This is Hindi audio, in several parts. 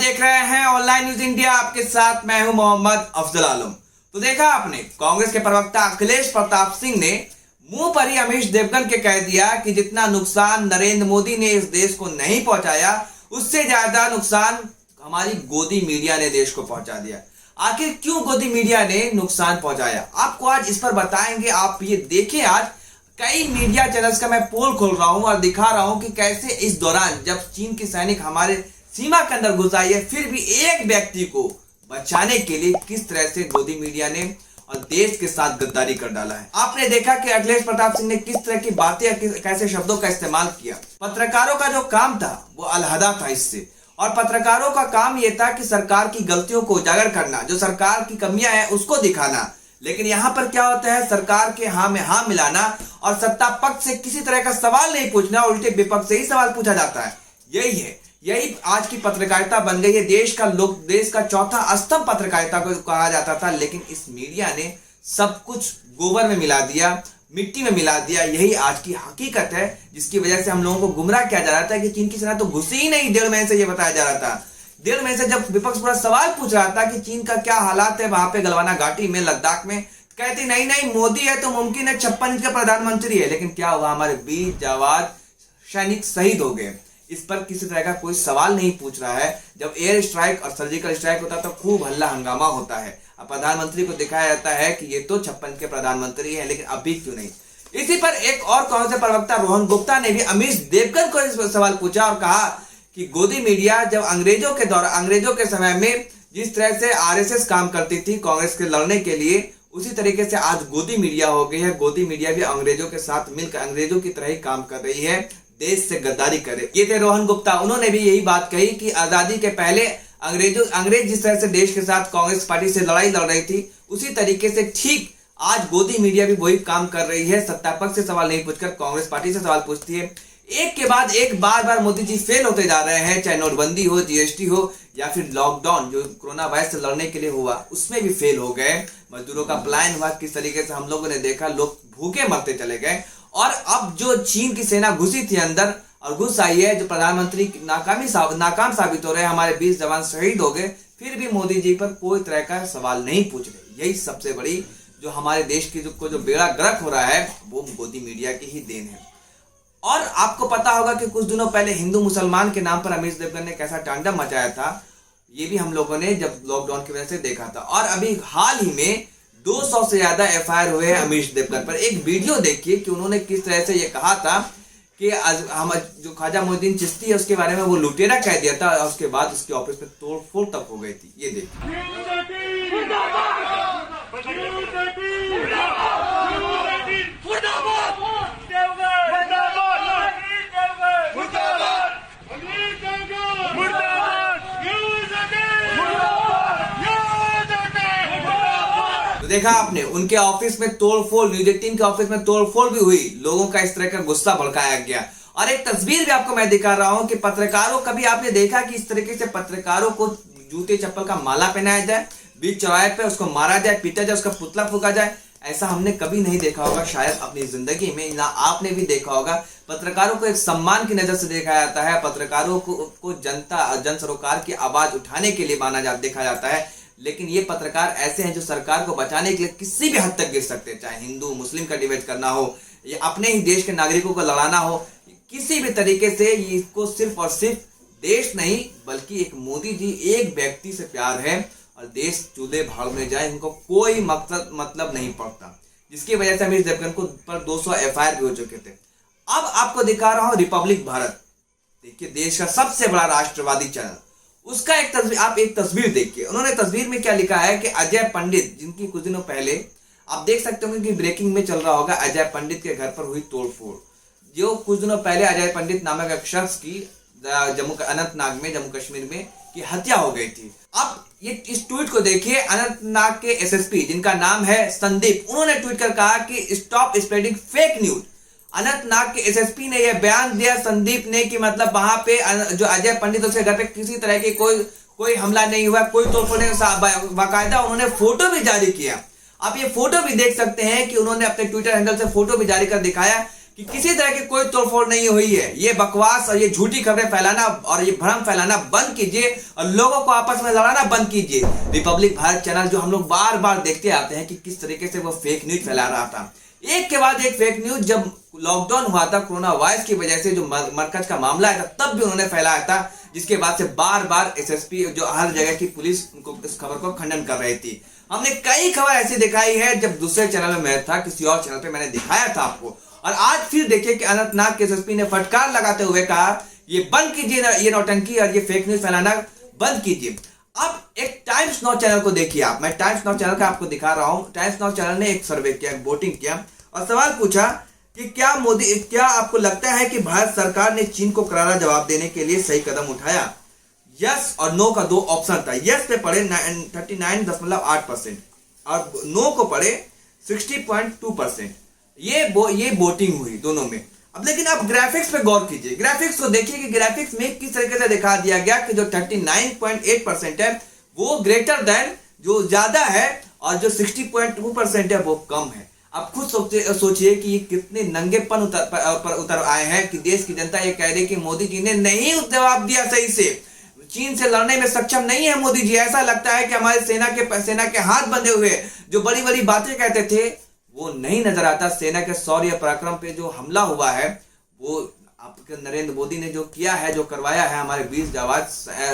देख रहे हैं ऑनलाइन न्यूज इंडिया, आपके साथ मैं हूं मोहम्मद अफजल आलम। तो देखा आपने, कांग्रेस के प्रवक्ता अखिलेश प्रताप सिंह ने मुंह पर ही अमीश देवगन के कह दिया कि जितना नुकसान नरेंद्र मोदी ने इस देश को नहीं पहुंचाया, उससे ज्यादा नुकसान हमारी गोदी मीडिया ने देश को पहुंचा दिया। आखिर क्यों गोदी मीडिया ने नुकसान पहुंचाया, आपको आज इस पर बताएंगे। आप ये देखें, आज कई मीडिया चैनल्स का मैं पोल खोल रहा हूं और दिखा रहा हूं कि कैसे इस दौरान जब चीन के सैनिक हमारे सीमा के अंदर घुस आई है, फिर भी एक व्यक्ति को बचाने के लिए किस तरह से गोदी मीडिया ने और देश के साथ गद्दारी कर डाला है। आपने देखा कि अखिलेश प्रताप सिंह ने किस तरह की बातें, कैसे शब्दों का इस्तेमाल किया। पत्रकारों का जो काम था वो अलहदा था इससे, और पत्रकारों का काम यह था कि सरकार की गलतियों को उजागर करना, जो सरकार की कमियां हैं उसको दिखाना। लेकिन यहां पर क्या होता है, सरकार के हाँ में हाँ मिलाना और सत्ता पक्ष से किसी तरह का सवाल नहीं पूछना, उल्टे विपक्ष से ही सवाल पूछा जाता है। यही आज की पत्रकारिता बन गई है। देश का चौथा स्तंभ पत्रकारिता को कहा जाता था, लेकिन इस मीडिया ने सब कुछ गोबर में मिला दिया, मिट्टी में मिला दिया। यही आज की हकीकत है, जिसकी वजह से हम लोगों को गुमराह किया जा रहा था कि चीन की सेना तो घुसी ही नहीं। 1.5 महीने से यह बताया जा रहा था। 1.5 महीने से जब विपक्ष पूरा सवाल पूछ रहा था कि चीन का क्या हालात है वहां पे गलवाना घाटी में, लद्दाख में, कहते नहीं मोदी है तो मुमकिन है 56 इंच का प्रधानमंत्री है। लेकिन क्या हुआ, हमारे 20 जवान सैनिक शहीद हो गए। इस पर किसी तरह का कोई सवाल नहीं पूछ रहा है। जब एयर स्ट्राइक और सर्जिकल स्ट्राइक होता है तो खूब हल्ला हंगामा होता है। अब प्रधानमंत्री को दिखाया जाता है कि ये तो 56 के प्रधानमंत्री है, लेकिन अभी क्यों नहीं। इसी पर एक और कांग्रेस प्रवक्ता रोहन गुप्ता ने भी अमीश देवगन को इस सवाल पूछा और कहा कि गोदी मीडिया जब अंग्रेजों के समय में जिस तरह से आरएसएस काम करती थी कांग्रेस के लड़ने के लिए, उसी तरीके से आज गोदी मीडिया हो गई है। गोदी मीडिया भी अंग्रेजों के साथ मिलकर अंग्रेजों की तरह ही काम कर रही है, देश से गद्दारी करे। ये थे रोहन गुप्ता। उन्होंने भी यही बात कही कि आजादी के पहले अंग्रेज जिस तरह से देश के साथ कांग्रेस पार्टी से लड़ाई लड़ रही थी, उसी तरीके से ठीक आज गोदी मीडिया भी वही काम कर रही है। सत्ता पक्ष से सवाल नहीं पूछकर कांग्रेस पार्टी से सवाल पूछती है। एक के बाद एक बार मोदी जी फेल होते जा रहे हैं, चाहे नोटबंदी हो, जीएसटी हो, या फिर लॉकडाउन जो कोरोना वायरस से लड़ने के लिए हुआ उसमें भी फेल हो गए। मजदूरों का पलायन हुआ, किस तरीके से हम लोगों ने देखा, लोग भूखे मरते चले गए। और अब जो चीन की सेना घुसी थी अंदर और घुस आई है, जो प्रधानमंत्री नाकाम साबित हो रहे हैं, हमारे 20 जवान शहीद हो गए, फिर भी मोदी जी पर कोई तरह का सवाल नहीं पूछ रहे। यही सबसे बड़ी जो हमारे देश की जो बेड़ा गर्क हो रहा है वो गोदी मीडिया की ही देन है। और आपको पता होगा कि कुछ दिनों पहले हिंदू मुसलमान के नाम पर अमीश देवगन ने कैसा तांडव मचाया था, ये भी हम लोगों ने जब लॉकडाउन की वजह से देखा था। और अभी हाल ही में 200 से ज्यादा एफआईआर हुए हैं अमीश देवगन पर। एक वीडियो देखिए कि उन्होंने किस तरह से ये कहा था कि हम जो ख्वाजा मोइनुद्दीन चिश्ती है उसके बारे में वो लुटेरा कह दिया था, और उसके बाद उसके ऑफिस में तोड़फोड़ तक हो गई थी। ये देखिए। देखा आपने, उनके ऑफिस में तोड़फोड़, न्यूज 18 के ऑफिस में तोड़फोड़ भी हुई, लोगों का इस तरह का गुस्सा भड़काया गया। और एक तस्वीर भी आपको मैं दिखा रहा हूं कि पत्रकारों, कभी आपने देखा कि इस तरीके से पत्रकारों को जूते चप्पल का माला पहनाया जाए, बीच चौराहे पे उसको मारा जाए, पीटा जाए, उसका पुतला फूका जाए? ऐसा हमने कभी नहीं देखा होगा शायद अपनी जिंदगी में, ना आपने भी देखा होगा। पत्रकारों को एक सम्मान की नजर से देखा जाता है, पत्रकारों को जन सरोकार की आवाज उठाने के लिए देखा जाता है। लेकिन ये पत्रकार ऐसे हैं जो सरकार को बचाने के लिए किसी भी हद तक गिर सकते हैं, चाहे हिंदू मुस्लिम का डिबेट करना हो या अपने ही देश के नागरिकों को लड़ाना हो, किसी भी तरीके से। इसको सिर्फ और सिर्फ देश नहीं बल्कि एक मोदी जी, एक व्यक्ति से प्यार है, और देश चूल्हे भाड़ में जाए इनको कोई मतलब नहीं पड़ता, जिसकी वजह से अमीश देवगन को पर 200 एफआईआर भी हो चुके थे। अब आपको दिखा रहा हूं रिपब्लिक भारत, देखिए देश का सबसे बड़ा राष्ट्रवादी चैनल, उसका एक तस्वीर देखिए। उन्होंने तस्वीर में क्या लिखा है कि अजय पंडित, जिनकी कुछ दिनों पहले आप देख सकते होंगे कि ब्रेकिंग में चल रहा होगा, अजय पंडित के घर पर हुई तोड़फोड़। जो कुछ दिनों पहले अजय पंडित नामक एक शख्स की अनंतनाग में, जम्मू कश्मीर में की हत्या हो गई थी। अब ये इस ट्वीट को देखिए, अनंतनाग के एसएसपी जिनका नाम है संदीप, उन्होंने ट्वीट कर कहा कि stop spreading fake news. Anantnag के एसएसपी ने यह बयान दिया संदीप ने कि मतलब वहां पे जो अजय पंडित, उसके घर पे किसी तरह की कोई हमला नहीं हुआ, कोई तोड़फोड़ नहीं। बाकायदा उन्होंने फोटो भी जारी किया। आप ये फोटो भी देख सकते हैं कि उन्होंने अपने ट्विटर हैंडल से फोटो भी जारी कर दिखाया कि किसी तरह की कोई तोड़फोड़ नहीं हुई है। ये बकवास और ये झूठी खबरें फैलाना और ये भ्रम फैलाना बंद कीजिए और लोगों को आपस में लड़ाना बंद कीजिए। रिपब्लिक भारत चैनल जो हम लोग बार बार देखते आते हैं कि किस तरीके से वो फेक न्यूज फैला रहा था, एक के बाद एक फेक न्यूज। जब लॉकडाउन हुआ था कोरोना वायरस की वजह से जो मरकज का मामला आया था तब भी उन्होंने फैलाया था, जिसके बाद से बार बार एसएसपी जो हर जगह की पुलिस को इस खबर को खंडन कर रही थी। हमने कई खबर ऐसी दिखाई है, जब दूसरे चैनल में मैं था, किसी और चैनल पे मैंने दिखाया था आपको, और आज फिर देखिए कि अनंतनाग के एसएसपी ने फटकार लगाते हुए कहा ये बंद कीजिए, ये नौटंकी और ये फेक न्यूज फैलाना बंद कीजिए। अब एक टाइम्स नाउ चैनल को देखिए आप, मैं टाइम्स नाउ चैनल का आपको दिखा रहा हूं। टाइम्स नाउ चैनल ने एक सर्वे किया, एक वोटिंग किया और सवाल पूछा कि क्या आपको लगता है कि भारत सरकार ने चीन को करारा जवाब देने के लिए सही कदम उठाया? यस और नो का दो ऑप्शन था। यस पे पड़े 39.8% और नो को पड़े 60.2%। ये वोटिंग हुई दोनों में। अब लेकिन आप ग्राफिक्स पे गौर कीजिए, ग्राफिक्स को देखिए कि ग्राफिक्स में किस तरीके से दिखा दिया गया कि जो 39.8% है वो ग्रेटर देन जो ज्यादा है और जो 60.2% है वो कम है। आप खुद सोचिए कि ये कितने नंगेपन उतर आए हैं कि देश की जनता ये कह रही कि मोदी जी ने नहीं जवाब दिया सही से, चीन से लड़ने में सक्षम नहीं है मोदी जी। ऐसा लगता है कि हमारे सेना के हाथ बंधे हुए जो बड़ी बड़ी बातें कहते थे वो नहीं नजर आता। सेना के शौर्य पराक्रम पे जो हमला हुआ है वो आपके नरेंद्र मोदी ने जो किया है, जो करवाया है, हमारे 20 जाबाज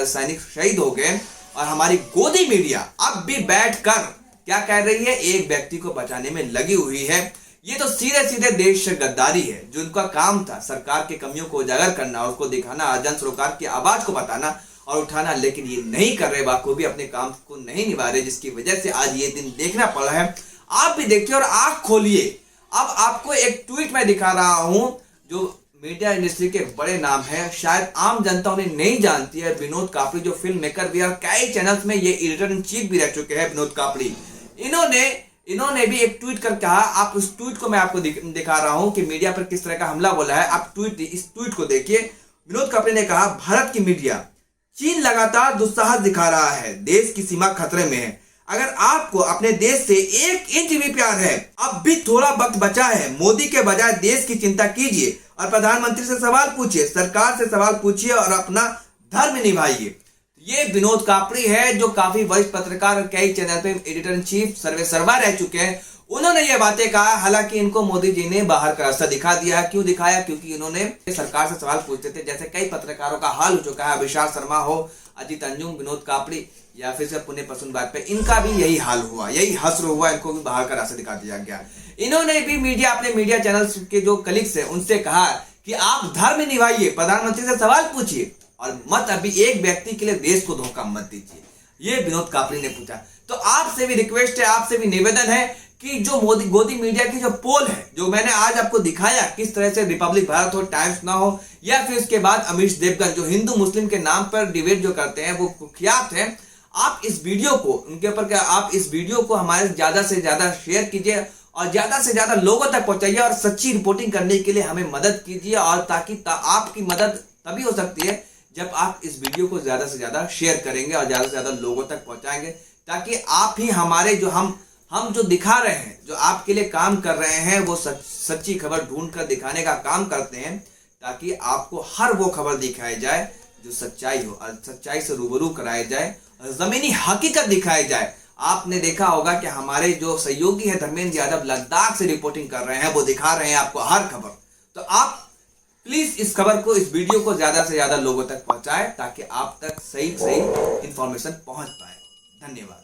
सैनिक शहीद हो गए और हमारी गोदी मीडिया अब भी बैठकर क्या कह रही है, एक व्यक्ति को बचाने में लगी हुई है। ये तो सीधे सीधे देश से गद्दारी है। जो उनका काम था सरकार की कमियों को उजागर करना, उसको दिखाना, जन सरोकार की आवाज को बताना और उठाना, लेकिन ये नहीं कर रहे, बाखूबी अपने काम को नहीं निभा रहे, जिसकी वजह से आज ये दिन देखना पड़ा है। आप भी देखिए और आंख खोलिए। अब आपको एक ट्वीट में दिखा रहा हूं जो मीडिया इंडस्ट्री के बड़े नाम है, शायद आम जनता उन्हें नहीं जानती है। विनोद कापड़ी जो फिल्म मेकर भी और कई चैनल्स में ये एडिटर इन चीफ भी रह चुके हैं, विनोद कापड़ी। इन्होंने भी एक ट्वीट कर कहा, आप उस ट्वीट को मैं आपको दिखा रहा हूं कि मीडिया पर किस तरह का हमला बोला है। आप इस ट्वीट को देखिए। विनोद कापड़ी ने कहा, भारत की मीडिया, चीन लगातार दुस्साहस दिखा रहा है, देश की सीमा खतरे में है। अगर आपको अपने देश से 1 इंच भी प्यार है, अब भी थोड़ा वक्त बचा है। मोदी के बजाय देश की चिंता कीजिए और प्रधानमंत्री से सवाल पूछिए, सरकार से सवाल पूछिए और अपना धर्म निभाइए। ये विनोद कापड़ी है जो काफी वरिष्ठ पत्रकार और कई चैनल पे एडिटर इन चीफ सर्वेसर्वा रह चुके हैं। उन्होंने ये बातें कहा, हालांकि इनको मोदी जी ने बाहर का रास्ता दिखा दिया। क्यों दिखाया? क्योंकि इन्होंने सरकार से सवाल पूछते थे, जैसे कई पत्रकारों का हाल हो चुका है। विशाल शर्मा हो, अजीत अंजुम, विनोद कापड़ी या फिर से पुण्य पसुन बात पे, इनका भी यही हाल हुआ, यही हश्र हुआ, इनको भी बाहर का रास्ता दिखा दिया गया। इन्होंने भी अपने मीडिया चैनल्स के जो कलीग्स है उनसे कहा कि आप धर्म निभाइए, प्रधानमंत्री से सवाल पूछिए और मत अभी एक व्यक्ति के लिए देश को धोखा मत दीजिए। ये विनोद कापड़ी ने पूछा। तो आपसे भी रिक्वेस्ट है, आपसे भी निवेदन है कि जो गोदी मीडिया की जो पोल है, जो मैंने आज आपको दिखाया किस तरह से रिपब्लिक भारत हो, टाइम्स नाउ हो या फिर उसके बाद अमीश देवगन जो हिंदू मुस्लिम के नाम पर डिबेट जो करते हैं वो कुख्यात है। आप इस वीडियो को उनके ऊपर आप इस वीडियो को हमारे ज्यादा से ज्यादा शेयर कीजिए और ज्यादा से ज्यादा लोगों तक पहुंचाइए और सच्ची रिपोर्टिंग करने के लिए हमें मदद कीजिए। और ताकि आपकी मदद तभी हो सकती है जब आप इस वीडियो को ज्यादा से ज्यादा शेयर करेंगे और ज्यादा से ज्यादा लोगों तक पहुंचाएंगे, ताकि आप ही हमारे जो हम जो दिखा रहे हैं, जो आपके लिए काम कर रहे हैं, वो सच्ची खबर ढूंढ कर दिखाने का काम करते हैं, ताकि आपको हर वो खबर दिखाई जाए जो सच्चाई हो और सच्चाई से रूबरू कराई जाए, जमीनी हकीकत दिखाई जाए। आपने देखा होगा कि हमारे जो सहयोगी है धर्मेंद्र यादव लद्दाख से रिपोर्टिंग कर रहे हैं, वो दिखा रहे हैं आपको हर खबर। तो आप प्लीज इस खबर को, इस वीडियो को ज्यादा से ज्यादा लोगों तक पहुंचाएं ताकि आप तक सही इंफॉर्मेशन पहुंच पाए। धन्यवाद।